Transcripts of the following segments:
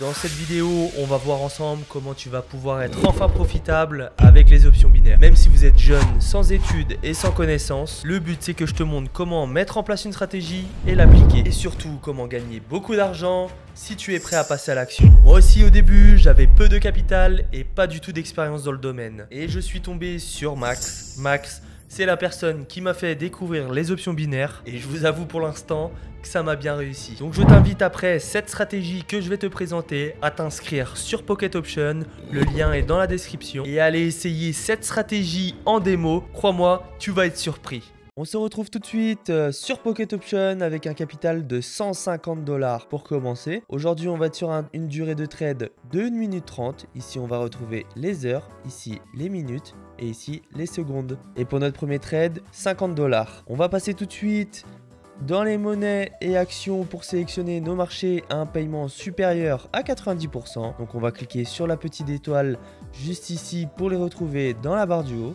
Dans cette vidéo, on va voir ensemble comment tu vas pouvoir être enfin profitable avec les options binaires. Même si vous êtes jeune, sans études et sans connaissances, le but c'est que je te montre comment mettre en place une stratégie et l'appliquer. Et surtout, comment gagner beaucoup d'argent si tu es prêt à passer à l'action. Moi aussi au début, j'avais peu de capital et pas du tout d'expérience dans le domaine. Et je suis tombé sur Max. Max, c'est la personne qui m'a fait découvrir les options binaires et je vous avoue pour l'instant que ça m'a bien réussi. Donc je t'invite après cette stratégie que je vais te présenter à t'inscrire sur Pocket Option. Le lien est dans la description et aller essayer cette stratégie en démo. Crois-moi, tu vas être surpris. On se retrouve tout de suite sur Pocket Option avec un capital de 150 $ pour commencer. Aujourd'hui, on va être sur une durée de trade de 1 minute 30. Ici, on va retrouver les heures, ici les minutes et ici les secondes. Et pour notre premier trade, 50 $. On va passer tout de suite dans les monnaies et actions pour sélectionner nos marchés à un paiement supérieur à 90%. Donc, on va cliquer sur la petite étoile juste ici pour les retrouver dans la barre du haut.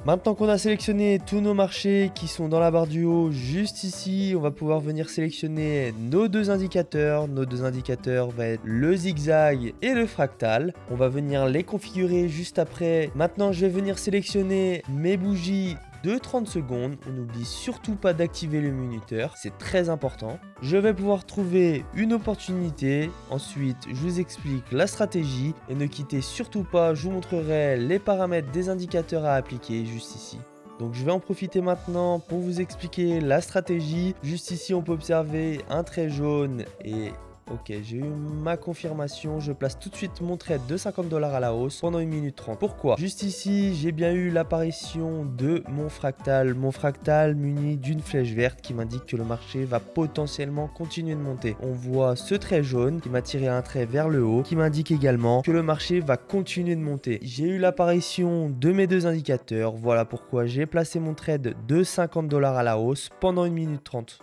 Maintenant qu'on a sélectionné tous nos marchés qui sont dans la barre du haut, juste ici, on va pouvoir venir sélectionner nos deux indicateurs. Nos deux indicateurs vont être le zigzag et le fractal. On va venir les configurer juste après. Maintenant, je vais venir sélectionner mes bougies de 30 secondes. On n'oublie surtout pas d'activer le minuteur, c'est très important. Je vais pouvoir trouver une opportunité. Ensuite, je vous explique la stratégie et ne quittez surtout pas, je vous montrerai les paramètres des indicateurs à appliquer juste ici. Donc je vais en profiter maintenant pour vous expliquer la stratégie. Juste ici, on peut observer un trait jaune et... Ok, j'ai eu ma confirmation, je place tout de suite mon trade de 50 $ à la hausse pendant 1 minute 30. Pourquoi? Juste ici, j'ai bien eu l'apparition de mon fractal muni d'une flèche verte qui m'indique que le marché va potentiellement continuer de monter. On voit ce trait jaune qui m'a tiré un trait vers le haut qui m'indique également que le marché va continuer de monter. J'ai eu l'apparition de mes deux indicateurs, voilà pourquoi j'ai placé mon trade de 50 $ à la hausse pendant 1 minute 30.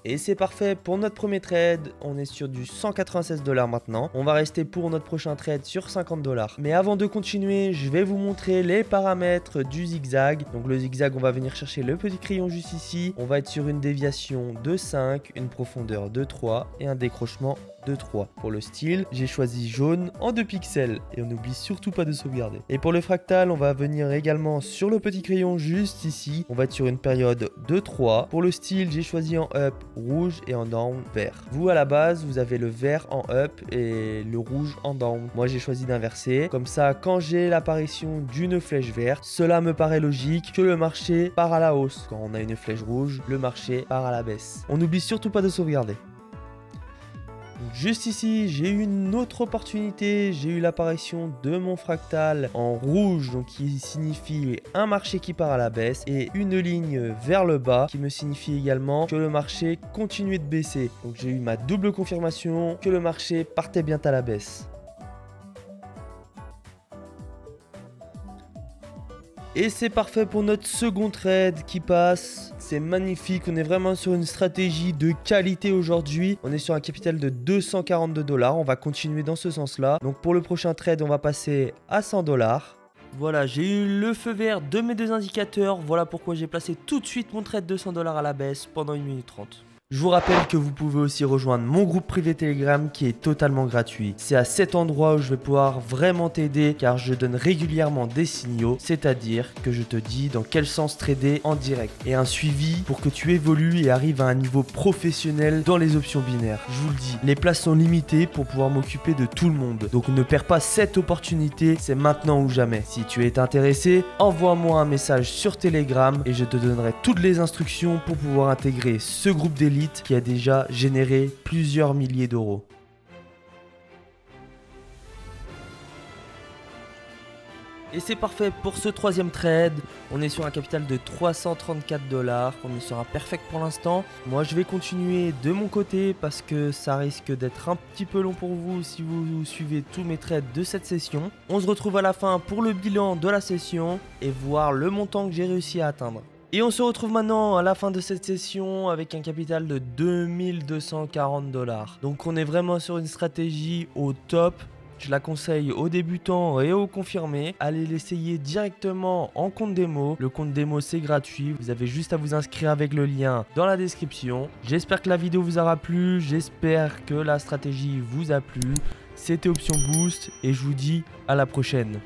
Et c'est parfait pour notre premier trade, on est sur du 196 $ maintenant. On va rester pour notre prochain trade sur 50 $. Mais avant de continuer, je vais vous montrer les paramètres du zigzag. Donc le zigzag, on va venir chercher le petit crayon juste ici. On va être sur une déviation de 5, une profondeur de 3 et un décrochement de 3. Pour le style, j'ai choisi jaune en 2 pixels et on n'oublie surtout pas de sauvegarder. Et pour le fractal, on va venir également sur le petit crayon juste ici. On va être sur une période de 3. Pour le style, j'ai choisi en up rouge et en down vert. Vous à la base, vous avez le vert en up et le rouge en down. Moi, j'ai choisi d'inverser. Comme ça, quand j'ai l'apparition d'une flèche verte, cela me paraît logique que le marché part à la hausse. Quand on a une flèche rouge, le marché part à la baisse. On n'oublie surtout pas de sauvegarder. Juste ici, j'ai eu une autre opportunité, j'ai eu l'apparition de mon fractal en rouge, donc qui signifie un marché qui part à la baisse, et une ligne vers le bas qui me signifie également que le marché continuait de baisser. Donc j'ai eu ma double confirmation que le marché partait bien à la baisse. Et c'est parfait pour notre second trade qui passe. C'est magnifique, on est vraiment sur une stratégie de qualité aujourd'hui. On est sur un capital de 242 $. On va continuer dans ce sens-là. Donc pour le prochain trade, on va passer à 100 $. Voilà, j'ai eu le feu vert de mes deux indicateurs. Voilà pourquoi j'ai placé tout de suite mon trade de 100 $ à la baisse pendant 1 minute 30. Je vous rappelle que vous pouvez aussi rejoindre mon groupe privé Telegram qui est totalement gratuit. C'est à cet endroit où je vais pouvoir vraiment t'aider car je donne régulièrement des signaux, c'est-à-dire que je te dis dans quel sens trader en direct et un suivi pour que tu évolues et arrives à un niveau professionnel dans les options binaires. Je vous le dis, les places sont limitées pour pouvoir m'occuper de tout le monde. Donc ne perds pas cette opportunité, c'est maintenant ou jamais. Si tu es intéressé, envoie-moi un message sur Telegram et je te donnerai toutes les instructions pour pouvoir intégrer ce groupe d'élite qui a déjà généré plusieurs milliers d'euros. Et c'est parfait pour ce troisième trade. On est sur un capital de 334 $. On est sur un perfect pour l'instant. Moi, je vais continuer de mon côté parce que ça risque d'être un petit peu long pour vous si vous suivez tous mes trades de cette session. On se retrouve à la fin pour le bilan de la session et voir le montant que j'ai réussi à atteindre. Et on se retrouve maintenant à la fin de cette session avec un capital de 2240 $. Donc on est vraiment sur une stratégie au top. Je la conseille aux débutants et aux confirmés. Allez l'essayer directement en compte démo. Le compte démo c'est gratuit. Vous avez juste à vous inscrire avec le lien dans la description. J'espère que la vidéo vous aura plu. J'espère que la stratégie vous a plu. C'était Option Boost et je vous dis à la prochaine.